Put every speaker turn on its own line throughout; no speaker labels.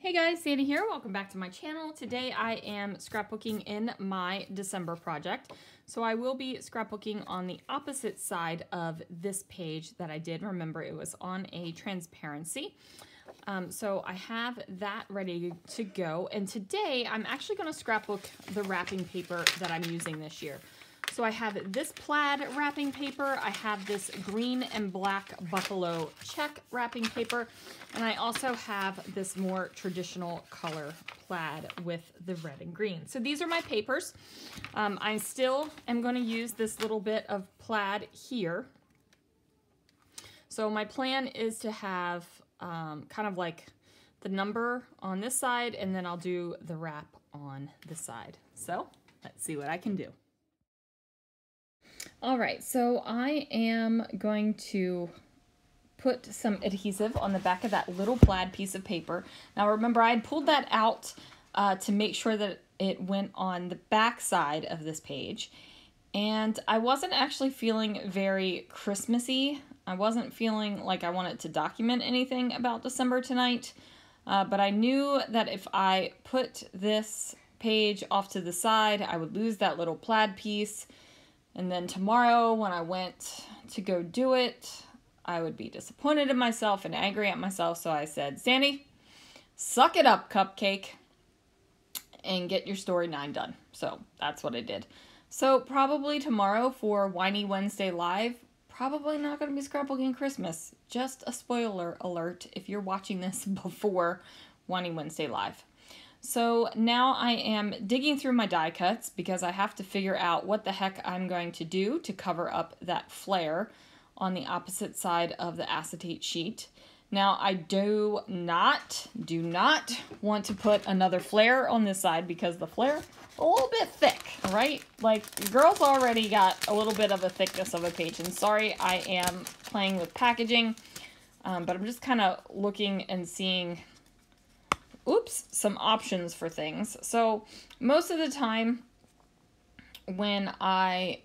Hey guys, Sandy here. Welcome back to my channel. Today I am scrapbooking in my December project. So I will be scrapbooking on the opposite side of this page that I did. Remember, it was on a transparency. So I have that ready to go. And today I'm actually going to scrapbook the wrapping paper that I'm using this year. So I have this plaid wrapping paper, I have this green and black buffalo check wrapping paper, and I also have this more traditional color plaid with the red and green. So these are my papers. I still am going to use this little bit of plaid here. So my plan is to have kind of like the number on this side, and then I'll do the wrap on this side. So let's see what I can do. All right, so I am going to put some adhesive on the back of that little plaid piece of paper. Now remember, I had pulled that out to make sure that it went on the back side of this page. And I wasn't actually feeling very Christmassy. I wasn't feeling like I wanted to document anything about December tonight. But I knew that if I put this page off to the side, I would lose that little plaid piece. And then tomorrow when I went to go do it, I would be disappointed in myself and angry at myself. So I said, Sandy, suck it up, cupcake, and get your story 9 done. So that's what I did. So probably tomorrow for Whiny Wednesday Live, probably not going to be scrapbooking Christmas. Just a spoiler alert if you're watching this before Whiny Wednesday Live. So now I am digging through my die cuts because I have to figure out what the heck I'm going to do to cover up that flare on the opposite side of the acetate sheet. Now I do not want to put another flare on this side because the flare a little bit thick, right? Like, girls already got a little bit of a thickness of a page, and sorry, I am playing with packaging, but I'm just kind of looking and seeing some options for things. So most of the time when I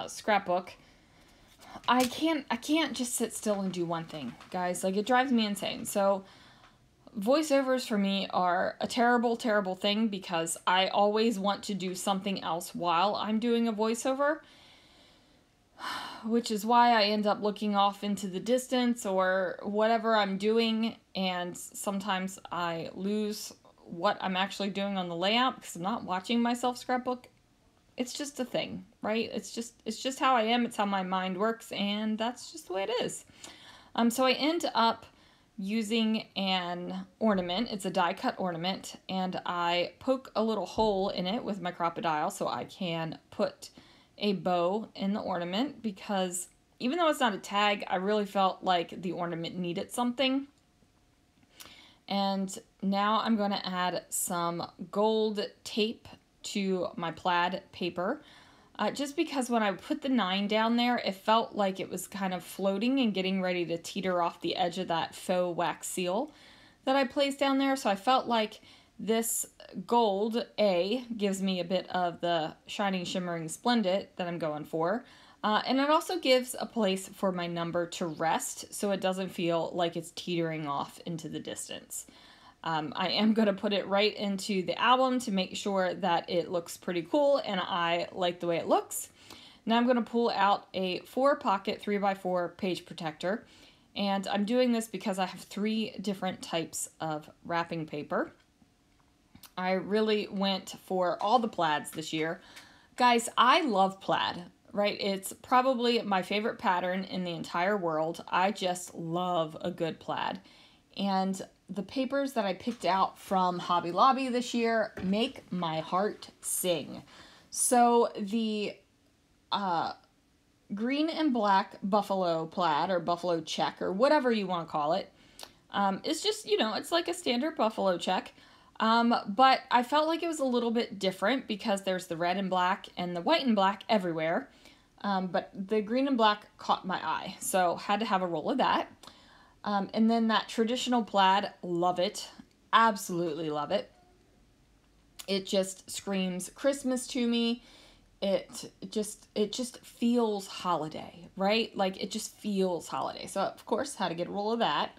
scrapbook, I can't just sit still and do one thing, guys. Like, it drives me insane. So voiceovers for me are a terrible, terrible thing because I always want to do something else while I'm doing a voiceover, which is why I end up looking off into the distance or whatever I'm doing, and sometimes I lose what I'm actually doing on the layout because I'm not watching myself scrapbook. It's just a thing, right? It's just how I am. It's how my mind works, and that's just the way it is. So I end up using an ornament. It's a die cut ornament, and I poke a little hole in it with my Crop-A-Dile so I can put a bow in the ornament, because even though it's not a tag, I really felt like the ornament needed something. And now I'm going to add some gold tape to my plaid paper, just because when I put the 9 down there, it felt like it was kind of floating and getting ready to teeter off the edge of that faux wax seal that I placed down there. So I felt like this gold gives me a bit of the shining, shimmering, splendid that I'm going for. And it also gives a place for my number to rest so it doesn't feel like it's teetering off into the distance. I am going to put it right into the album to make sure that it looks pretty cool and I like the way it looks. Now I'm going to pull out a 4-pocket 3x4 page protector. And I'm doing this because I have 3 different types of wrapping paper. I really went for all the plaids this year. Guys, I love plaid, right? It's probably my favorite pattern in the entire world. I just love a good plaid. And the papers that I picked out from Hobby Lobby this year make my heart sing. So the green and black buffalo plaid, or buffalo check, or whatever you want to call it, it's just, it's like a standard buffalo check. But I felt like it was a little bit different because there's the red and black and the white and black everywhere. But the green and black caught my eye, so had to have a roll of that. And then that traditional plaid, love it. Absolutely love it. It just screams Christmas to me. It just feels holiday, right? Like, it just feels holiday. So of course, had to get a roll of that.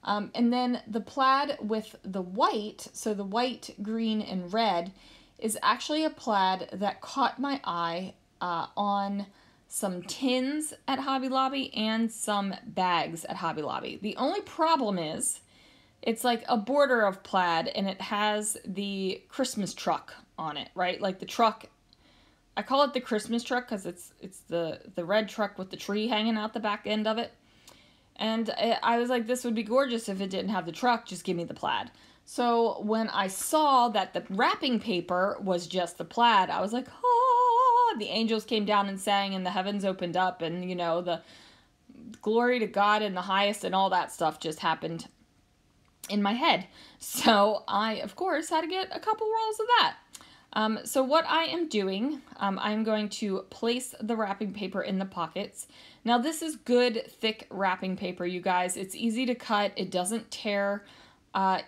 And then the plaid with the white, so the white, green, and red, is actually a plaid that caught my eye on some tins at Hobby Lobby and some bags at Hobby Lobby. The only problem is it's like a border of plaid and it has the Christmas truck on it, right? Like the truck, I call it the Christmas truck because it's the red truck with the tree hanging out the back end of it. And I was like, this would be gorgeous if it didn't have the truck, just give me the plaid. So when I saw that the wrapping paper was just the plaid, I was like, oh, the angels came down and sang and the heavens opened up and, you know, the glory to God in the highest and all that stuff just happened in my head. So I, of course, had to get a couple rolls of that. So what I am doing, I'm going to place the wrapping paper in the pockets. Now this is good, thick wrapping paper, you guys. It's easy to cut. It doesn't tear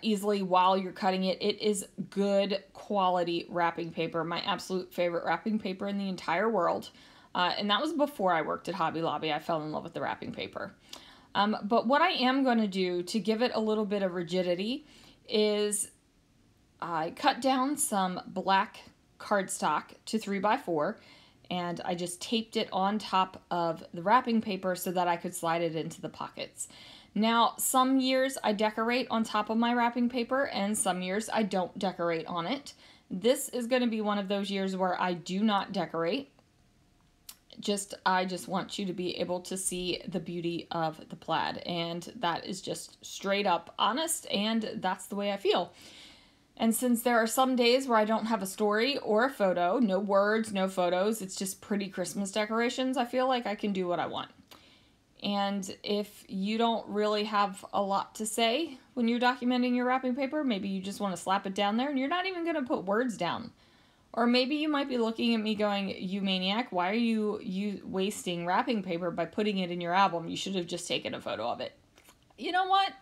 easily while you're cutting it. It is good quality wrapping paper. My absolute favorite wrapping paper in the entire world. And that was before I worked at Hobby Lobby. I fell in love with the wrapping paper. But what I am going to do to give it a little bit of rigidity is I cut down some black cardstock to 3x4 and I just taped it on top of the wrapping paper so that I could slide it into the pockets. Now, some years I decorate on top of my wrapping paper and some years I don't decorate on it. This is going to be one of those years where I do not decorate. I just want you to be able to see the beauty of the plaid, and that is just straight up honest, and that's the way I feel. And since there are some days where I don't have a story or a photo, no words, no photos, it's just pretty Christmas decorations, I feel like I can do what I want. And if you don't really have a lot to say when you're documenting your wrapping paper, maybe you just want to slap it down there and you're not even going to put words down. Or maybe you might be looking at me going, you maniac, why are you wasting wrapping paper by putting it in your album? You should have just taken a photo of it. You know what?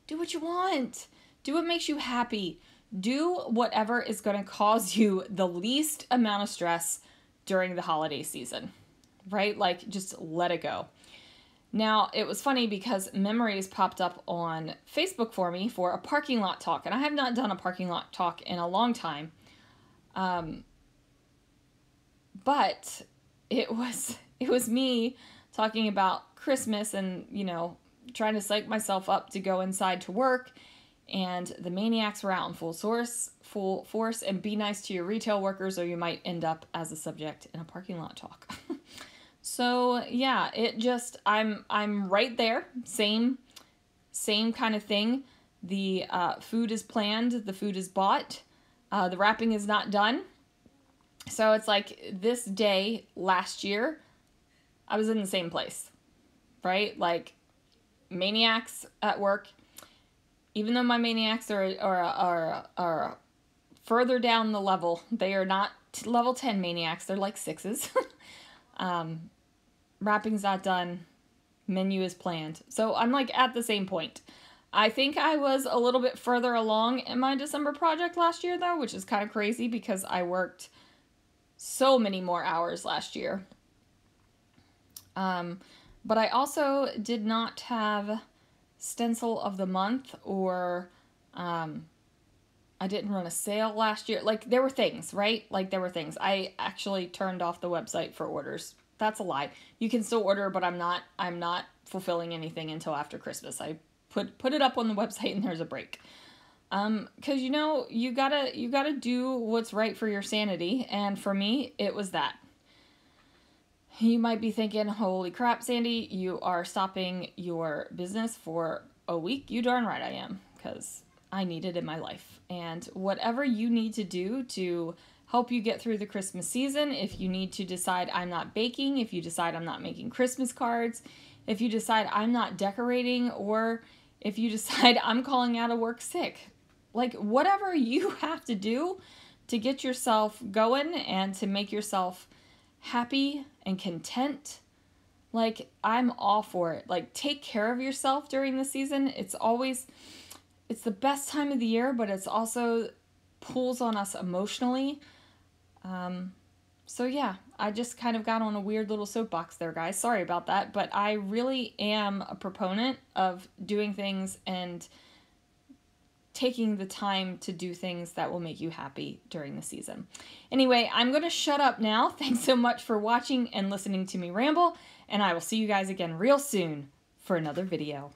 Do what you want. Do what makes you happy. Do whatever is going to cause you the least amount of stress during the holiday season, right? Like, just let it go. Now, it was funny because memories popped up on Facebook for me for a parking lot talk, and I have not done a parking lot talk in a long time. But it was me talking about Christmas and, you know, trying to psych myself up to go inside to work, and the maniacs were out in full force, and be nice to your retail workers or you might end up as a subject in a parking lot talk. So yeah, I'm right there. Same kind of thing. The food is planned, the food is bought, the wrapping is not done. So it's like this day last year, I was in the same place, right? Like maniacs at work. Even though my maniacs are further down the level, they are not level 10 maniacs. They're like 6s. Wrapping's not done. Menu is planned. So I'm like at the same point. I think I was a little bit further along in my December project last year though, which is kind of crazy because I worked so many more hours last year. But I also did not have stencil of the month, or I didn't run a sale last year. Like, there were things, right? Like, there were things. I actually turned off the website for orders. That's a lie. You can still order, but I'm not fulfilling anything until after Christmas. I put it up on the website and there's a break. Cause you know, you gotta do what's right for your sanity. And for me, it was that. You might be thinking, holy crap, Sandy, you are stopping your business for a week. You darn right I am, because I need it in my life. And whatever you need to do to help you get through the Christmas season, if you need to decide I'm not baking, if you decide I'm not making Christmas cards, if you decide I'm not decorating, or if you decide I'm calling out of work sick, like whatever you have to do to get yourself going and to make yourself happy and content, like I'm all for it. Like, take care of yourself during the season. It's the best time of the year, but it's also pulls on us emotionally. So yeah, I just kind of got on a weird little soapbox there, guys. Sorry about that, but I really am a proponent of doing things and taking the time to do things that will make you happy during the season. Anyway, I'm going to shut up now. Thanks so much for watching and listening to me ramble, and I will see you guys again real soon for another video.